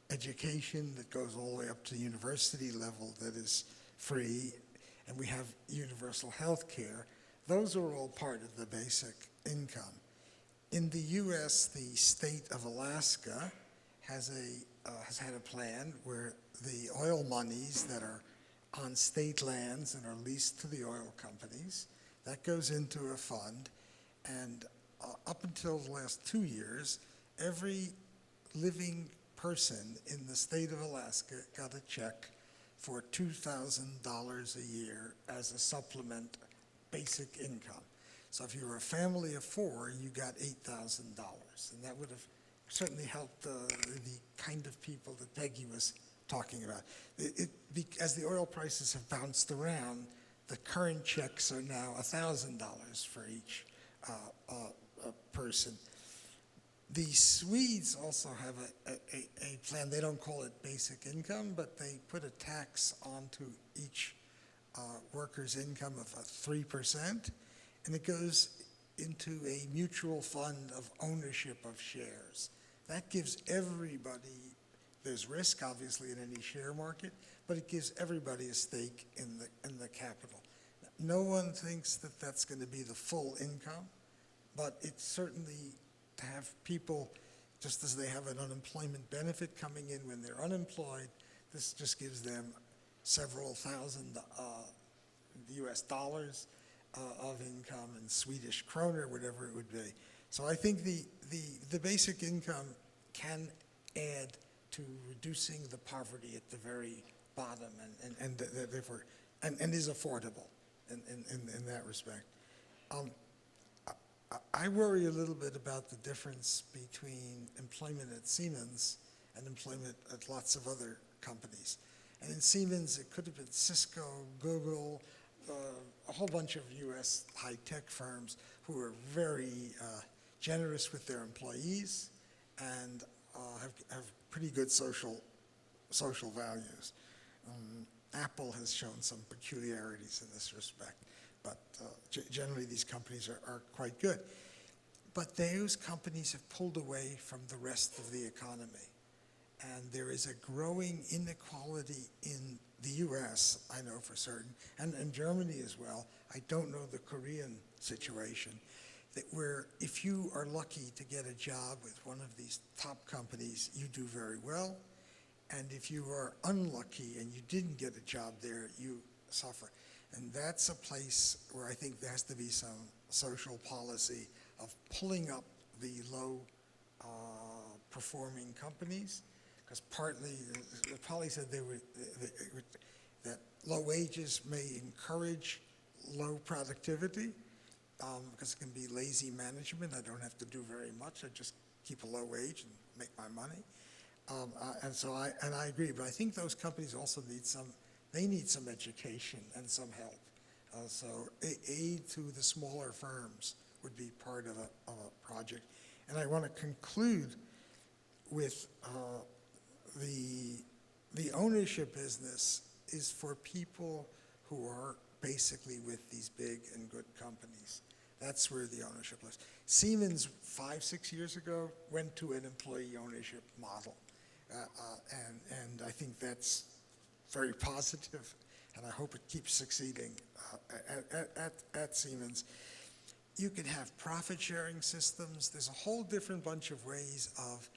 Speaker 3: education that goes all the way up to university level that is free, and we have universal health care. Those are all part of the basic income. In the U.S., the state of Alaska has had a plan where the oil monies that are on state lands and are leased to the oil companies, that goes into a fund, and up until the last 2 years, every living person in the state of Alaska got a check for $2,000 a year as a supplement basic income. So if you were a family of 4, you got $8,000, and that would have certainly helped the kind of people that Peggy was talking about. As the oil prices have bounced around, the current checks are now $1,000 for each person. The Swedes also have a plan. They don't call it basic income, but they put a tax onto each worker's income of 3%, and it goes into a mutual fund of ownership of shares. That gives everybody, there's risk obviously in any share market, but it gives everybody a stake in the capital. No one thinks that that's going to be the full income, but it's certainly to have people, just as they have an unemployment benefit coming in when they're unemployed, this just gives them several thousand US dollars of income in Swedish kroner, whatever it would be. So I think the basic income can add to reducing the poverty at the very bottom and therefore and is affordable in that respect. I worry a little bit about the difference between employment at Siemens and employment at lots of other companies. And in Siemens, it could have been Cisco, Google, a whole bunch of US high-tech firms who are very generous with their employees and have pretty good social values. Apple has shown some peculiarities in this respect, but generally these companies are quite good. But those companies have pulled away from the rest of the economy. And there is a growing inequality in the US, I know for certain, and Germany as well. I don't know the Korean situation, that where if you are lucky to get a job with one of these top companies, you do very well. And if you are unlucky and you didn't get a job there, you suffer. And that's a place where I think there has to be some social policy of pulling up the low performing companies, because partly, Polly said that low wages may encourage low productivity, because it can be lazy management. I don't have to do very much. I just keep a low wage and make my money. And I agree, but I think those companies also need some education and some help. So aid to the smaller firms would be part of a project. And I want to conclude with the ownership business is for people who are basically with these big and good companies. That's where the ownership lives. Siemens, 5-6 years ago, went to an employee ownership model. And I think that's very positive, and I hope it keeps succeeding at Siemens. You can have profit-sharing systems. There's a whole different bunch of ways of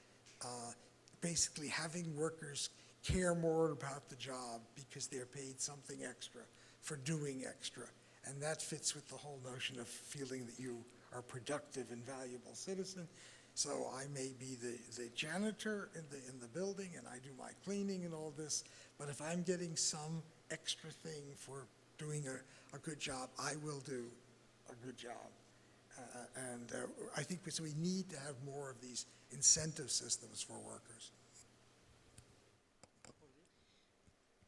Speaker 3: basically having workers care more about the job because they're paid something extra for doing extra. And that fits with the whole notion of feeling that you are a productive and valuable citizen. So I may be the janitor in the building and I do my cleaning and all this, but if I'm getting some extra thing for doing a good job, I will do a good job. I think so we need to have more of these incentive systems for workers.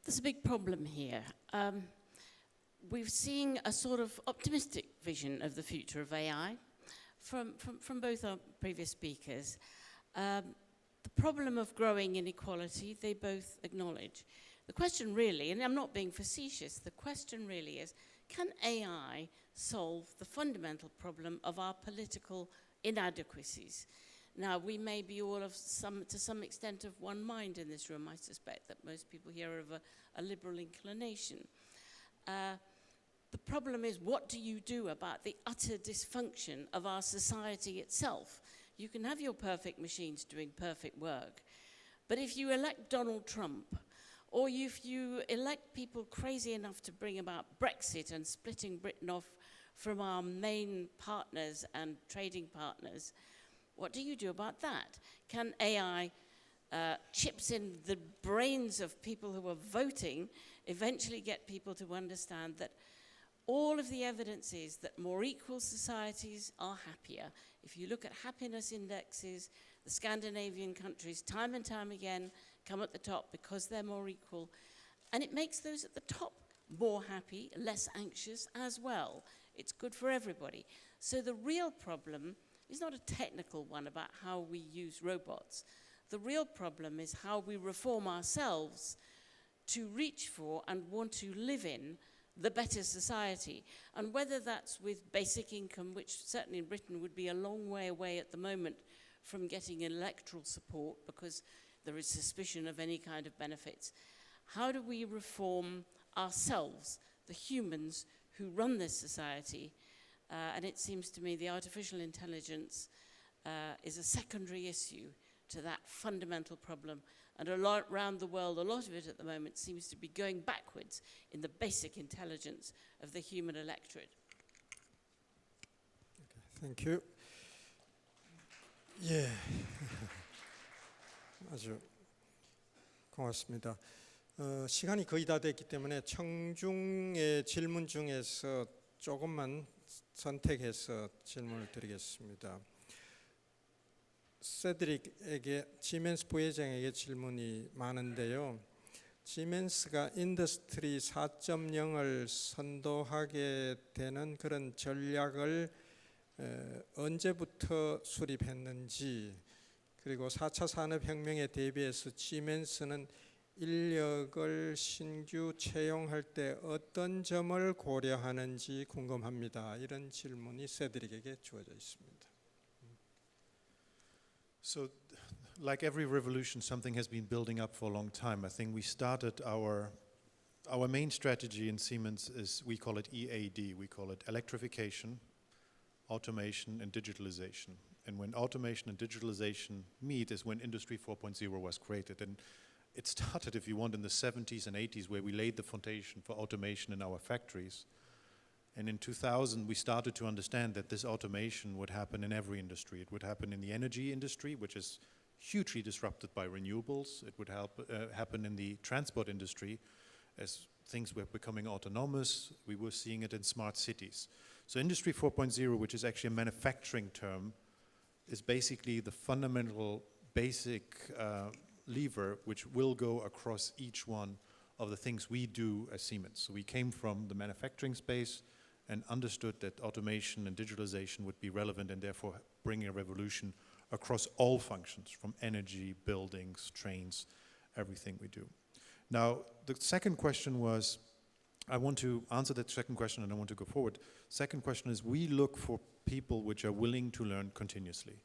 Speaker 4: There's a big problem here. We've seen a sort of optimistic vision of the future of AI from both our previous speakers. The problem of growing inequality, they both acknowledge. The question really, and I'm not being facetious, the question really is, can AI solve the fundamental problem of our political inadequacies? Now, we may be all to some extent of one mind in this room. I suspect that most people here are of a liberal inclination. The problem is, what do you do about the utter dysfunction of our society itself? You can have your perfect machines doing perfect work, but if you elect Donald Trump, or if you elect people crazy enough to bring about Brexit and splitting Britain off from our main partners and trading partners, what do you do about that? Can AI chips in the brains of people who are voting eventually get people to understand that all of the evidence is that more equal societies are happier? If you look at happiness indexes, the Scandinavian countries time and time again come at the top because they're more equal. And it makes those at the top more happy, less anxious as well. It's good for everybody. So the real problem is not a technical one about how we use robots. The real problem is how we reform ourselves to reach for and want to live in the better society. And whether that's with basic income, which certainly in Britain would be a long way away at the moment from getting electoral support because there is suspicion of any kind of benefits. How do we reform ourselves, the humans who run this society? And it seems to me the artificial intelligence is a secondary issue to that fundamental problem. And a lot around the world, a lot of it at the moment seems to be going backwards in the basic intelligence of the human electorate.
Speaker 2: Thank you. 예, 아주 고맙습니다. 시간이 거의 다 됐기 때문에 청중의 질문 중에서 조금만 선택해서 질문을 드리겠습니다. 세드릭에게 지멘스 부회장에게 질문이 많은데요. 지멘스가 인더스트리 4.0을 선도하게 되는 그런 전략을 언제부터 수립했는지, 그리고 4차 산업혁명에 대비해서 지멘스는 인력을 신규 채용할 때 어떤 점을 고려하는지 궁금합니다. 이런 질문이 세드릭에게 주어져 있습니다.
Speaker 5: So, like every revolution, something has been building up for a long time. I think we started our main strategy in Siemens is, we call it EAD, we call it electrification, automation and digitalization. And when automation and digitalization meet is when Industry 4.0 was created. And it started, if you want, in the 70s and 80s, where we laid the foundation for automation in our factories. And in 2000, we started to understand that this automation would happen in every industry. It would happen in the energy industry, which is hugely disrupted by renewables. It would happen in the transport industry as things were becoming autonomous. We were seeing it in smart cities. So Industry 4.0, which is actually a manufacturing term, is basically the fundamental basic lever which will go across each one of the things we do as Siemens. So we came from the manufacturing space and understood that automation and digitalization would be relevant and therefore bring a revolution across all functions, from energy, buildings, trains, everything we do. Now, the second question was, I want to answer that second question and I want to go forward. Second question is, we look for people which are willing to learn continuously.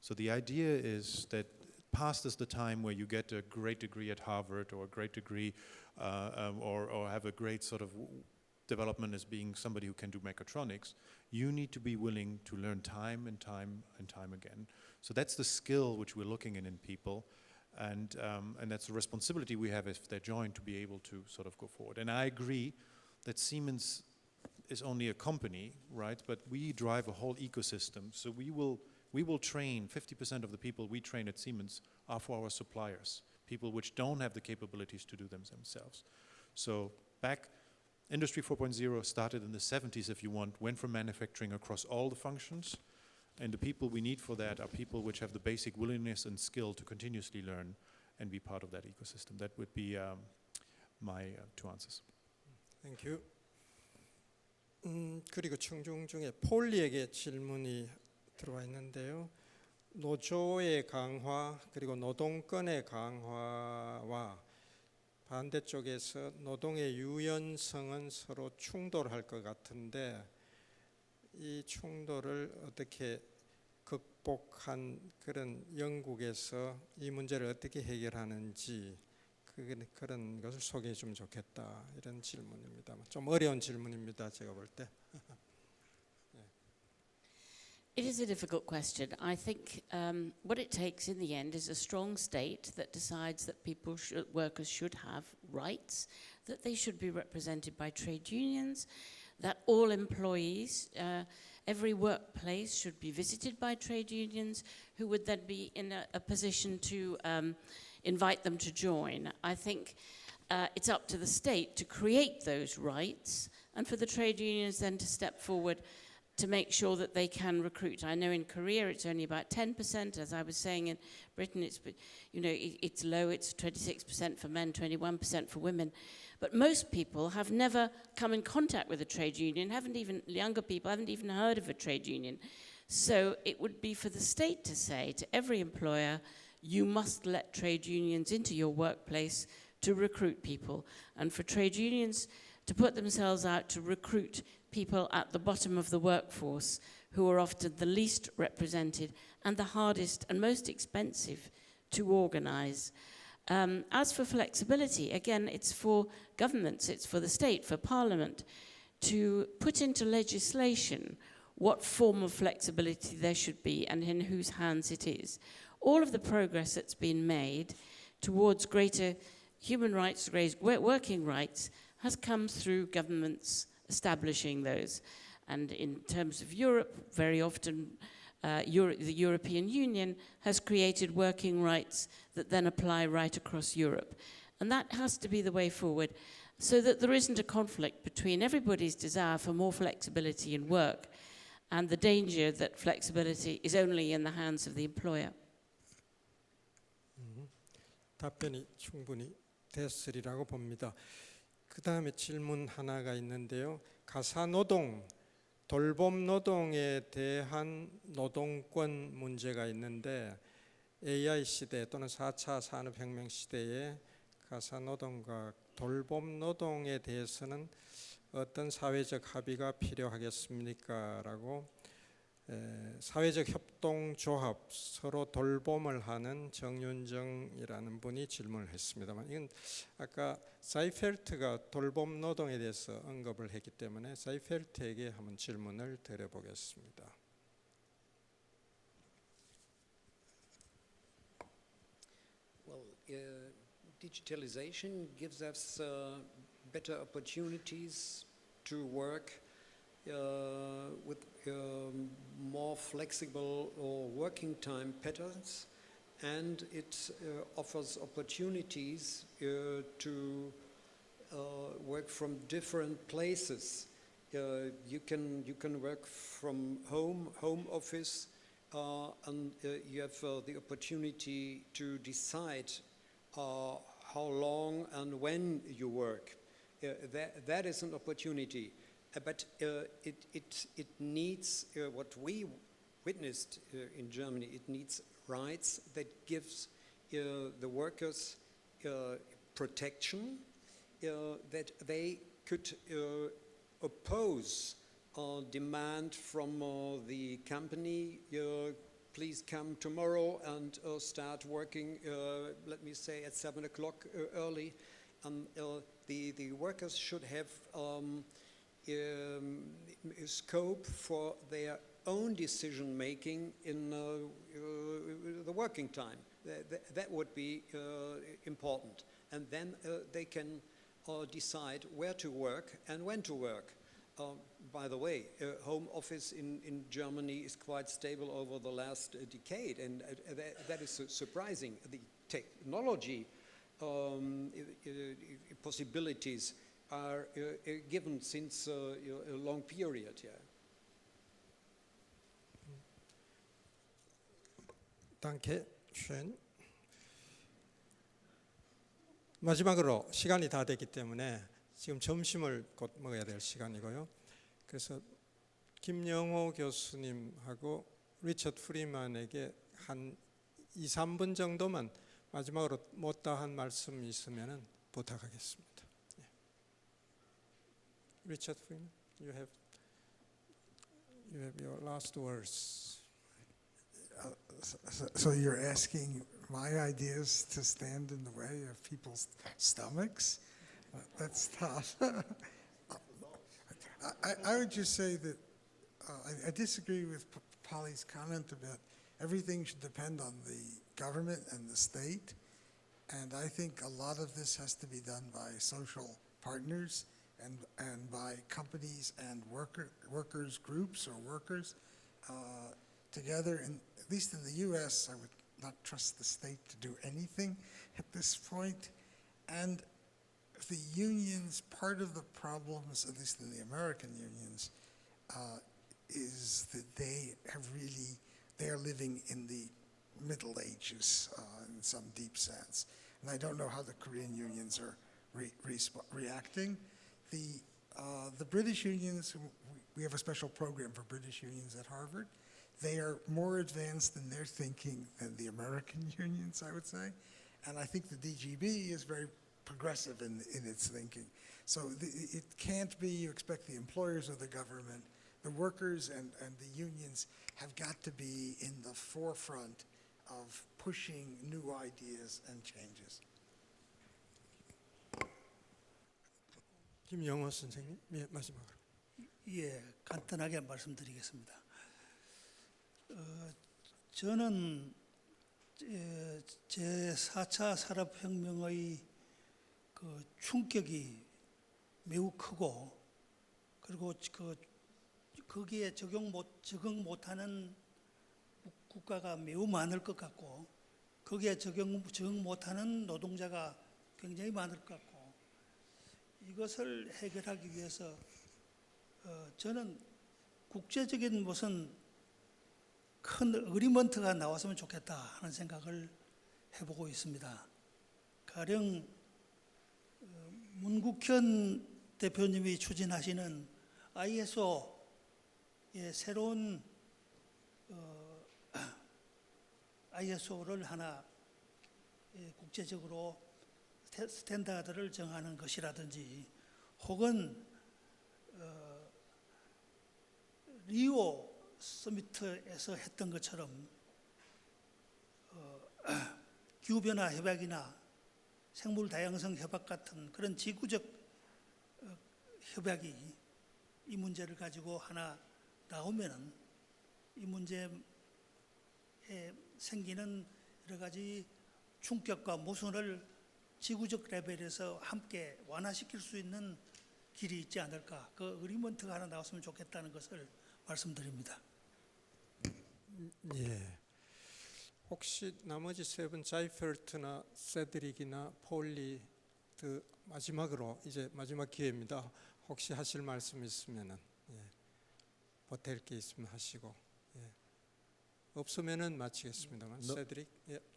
Speaker 5: So the idea is that past is the time where you get a great degree at Harvard or a great degree or have a great sort of development as being somebody who can do mechatronics. You need to be willing to learn time and time and time again. So that's the skill which we're looking in people. And that's the responsibility we have if they join to be able to sort of go forward. And I agree that Siemens is only a company, right? But we drive a whole ecosystem. So we will train 50% of the people we train at Siemens are for our suppliers, people which don't have the capabilities to do them themselves. So back, Industry 4.0 started in the 70s, if you want, went from manufacturing across all the functions. And the people we need for that are people which have the basic willingness and skill to continuously learn and be part of that ecosystem. That would be my two answers.
Speaker 2: Thank you. 그리고 청중 중에 폴리에게 질문이 들어와 있는데요. 노조의 강화 그리고 노동권의 강화와 반대쪽에서 노동의 유연성은 서로 충돌할 것 같은데 이 충돌을 어떻게 극복한 그런 영국에서 이 문제를 어떻게 해결하는지 그런 것을 소개해 주면 좋겠다, 이런 질문입니다. 좀 어려운 질문입니다, 제가 볼 때.
Speaker 4: It is a difficult question. I think what it takes in the end is a strong state that decides that workers should have rights, that they should be represented by trade unions, that all employees, every workplace should be visited by trade unions who would then be in a position to invite them to join. I think it's up to the state to create those rights and for the trade unions then to step forward to make sure that they can recruit. I know in Korea it's only about 10%. As I was saying, in Britain it's low. It's 26% for men, 21% for women. But most people have never come in contact with a trade union. Younger people haven't even heard of a trade union. So it would be for the state to say to every employer, you must let trade unions into your workplace to recruit people, and for trade unions to put themselves out to recruit people at the bottom of the workforce who are often the least represented and the hardest and most expensive to organize. As for flexibility, again, it's for governments, it's for the state, for parliament, to put into legislation what form of flexibility there should be and in whose hands it is. All of the progress that's been made towards greater human rights, working rights, has come through governments establishing those. And in terms of Europe, very often the European Union has created working rights that then apply right across Europe. And that has to be the way forward, so that there isn't a conflict between everybody's desire for more flexibility in work and the danger that flexibility is only in the hands of the employer.
Speaker 2: 답변이 충분히 됐으리라고 봅니다. 그 다음에 질문 하나가 있는데요. 가사노동, 돌봄 노동에 대한 노동권 문제가 있는데 AI 시대 또는 4차 산업혁명 시대에 가사노동과 돌봄 노동에 대해서는 어떤 사회적 합의가 필요하겠습니까? 라고 사회적 협동조합, 서로 돌봄을 하는 정윤정이라는 분이 질문을 했습니다만, 이건 아까 사이펠트가 돌봄 노동에 대해서 언급을 했기 때문에 사이펠트에게 한번 질문을 드려보겠습니다.
Speaker 6: Well, digitalization gives us better opportunities to work with more flexible or working time patterns, and it offers opportunities to work from different places. You can work from home office, and you have the opportunity to decide how long and when you work. That is an opportunity. But it needs what we witnessed in Germany. It needs rights that gives the workers protection, that they could oppose demand from the company. Please come tomorrow and start working. Let me say at 7 o'clock early. And the workers should have scope for their own decision making in the working time. That would be important, and then they can decide where to work and when to work. By the way, home office in Germany is quite stable over the last decade, and that is surprising. The technology possibilities are given since a long period. Yeah.
Speaker 2: Danke schön. 마지막으로 시간이 다 됐기 때문에 지금 점심을 곧 먹어야 될 시간이고요. 그래서 김영호 교수님하고 리처드 프리만에게 한 2, 3분 정도만 마지막으로 못다한 말씀이 있으면 부탁하겠습니다. Richard Freeman, you have your last words.
Speaker 3: So you're asking my ideas to stand in the way of people's stomachs? That's tough. I would just say that I disagree with Polly's comment about everything should depend on the government and the state. And I think a lot of this has to be done by social partners and by companies and workers groups or workers together. And at least in the U.S., I would not trust the state to do anything at this point. And the unions, part of the problems, at least in the American unions, is that they are living in the Middle Ages in some deep sense. And I don't know how the Korean unions are reacting. The British unions, we have a special program for British unions at Harvard. They are more advanced in their thinking than the American unions, I would say. And I think the DGB is very progressive in its thinking. So it can't be you expect the employers or the government. The workers and the unions have got to be in the forefront of pushing new ideas and changes.
Speaker 2: 김영호 선생님, 예, 마지막으로.
Speaker 7: 예, 간단하게 말씀드리겠습니다. 저는 제4차 산업혁명의 그 충격이 매우 크고 그리고 거기에 적응 못하는 국가가 매우 많을 것 같고 거기에 적응 못하는 노동자가 굉장히 많을 것 같고 이것을 해결하기 위해서 저는 국제적인 무슨 큰 어그리먼트가 나왔으면 좋겠다 하는 생각을 해보고 있습니다. 가령 문국현 대표님이 추진하시는 ISO의 새로운 ISO를 하나 국제적으로 스탠다드를 정하는 것이라든지 혹은 리오 서미트에서 했던 것처럼 기후변화 협약이나 생물 다양성 협약 같은 그런 지구적 협약이 이 문제를 가지고 하나 나오면은 이 문제에 생기는 여러 가지 충격과 모순을 지구적 레벨에서 함께 완화시킬 수 있는 길이 있지 않을까. 그 어그리먼트가 하나 나왔으면 좋겠다는 것을 말씀드립니다.
Speaker 2: 예. 혹시 나머지 세 분 자이펠트나 세드릭이나 폴리 마지막으로 이제 마지막 기회입니다. 혹시 하실 말씀 있으면은 보탤 게 있으면 하시고 없으면은 마치겠습니다만. 세드릭,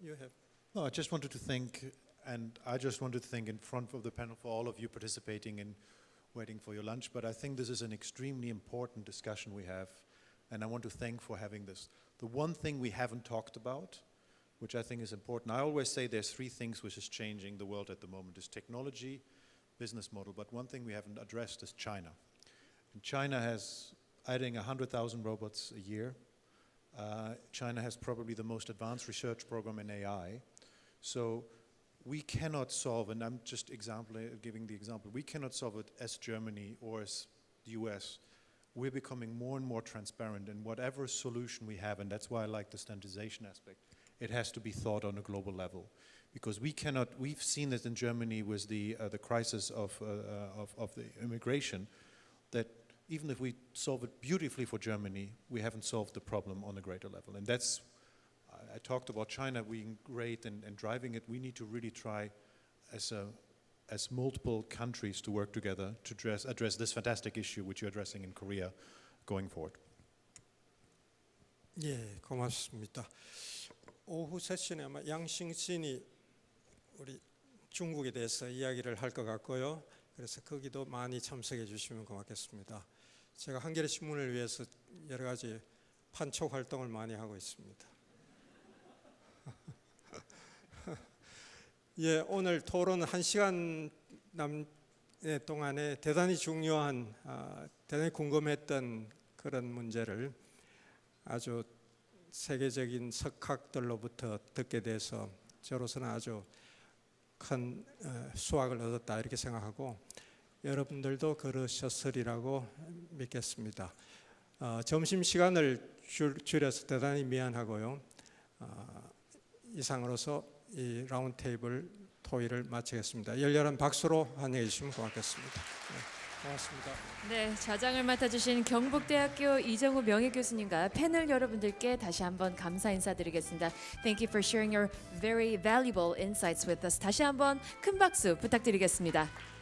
Speaker 2: you have.
Speaker 5: No, I just wanted to thank, and I just wanted to thank in front of the panel for all of you participating and waiting for your lunch. But I think this is an extremely important discussion we have, and I want to thank for having this. The one thing we haven't talked about, which I think is important, I always say there's three things which is changing the world at the moment: is technology, business model. But one thing we haven't addressed is China. And China has adding 100,000 robots a year. China has probably the most advanced research program in AI. So we cannot solve, and I'm just giving the example, we cannot solve it as Germany or as the US. We're becoming more and more transparent in whatever solution we have, and that's why I like the standardization aspect. It has to be thought on a global level, because we've seen it in Germany with the crisis of the immigration, that even if we solve it beautifully for Germany, we haven't solved the problem on a greater level. And that's, I talked about China being great and driving it. We need to really try as multiple countries to work together to address this fantastic issue which you're addressing in Korea going forward.
Speaker 2: 예, 고맙습니다. 오후 세션에 아마 양싱신이 우리 중국에 대해서 이야기를 할 것 같고요. 그래서 거기도 많이 참석해 주시면 고맙겠습니다. 제가 한겨레 신문을 위해서 여러 가지 판촉 활동을 많이 하고 있습니다. 예, 오늘 토론 1시간 동안에 대단히 중요한, 대단히 궁금했던 그런 문제를 아주 세계적인 석학들로부터 듣게 돼서 저로서는 아주 큰 수확을 얻었다 이렇게 생각하고, 여러분들도 그러셨으리라고 믿겠습니다. 점심시간을 줄여서 대단히 미안하고요. 이상으로서 이 라운드 테이블 토의를 마치겠습니다. 열렬한 박수로 환영해 주시면 고맙겠습니다. 네, 고맙습니다.
Speaker 1: 네, 좌장을 맡아주신 경북대학교 이정우 명예교수님과 패널 여러분들께 다시 한번 감사 인사드리겠습니다. Thank you for sharing your very valuable insights with us. 다시 한번 큰 박수 부탁드리겠습니다.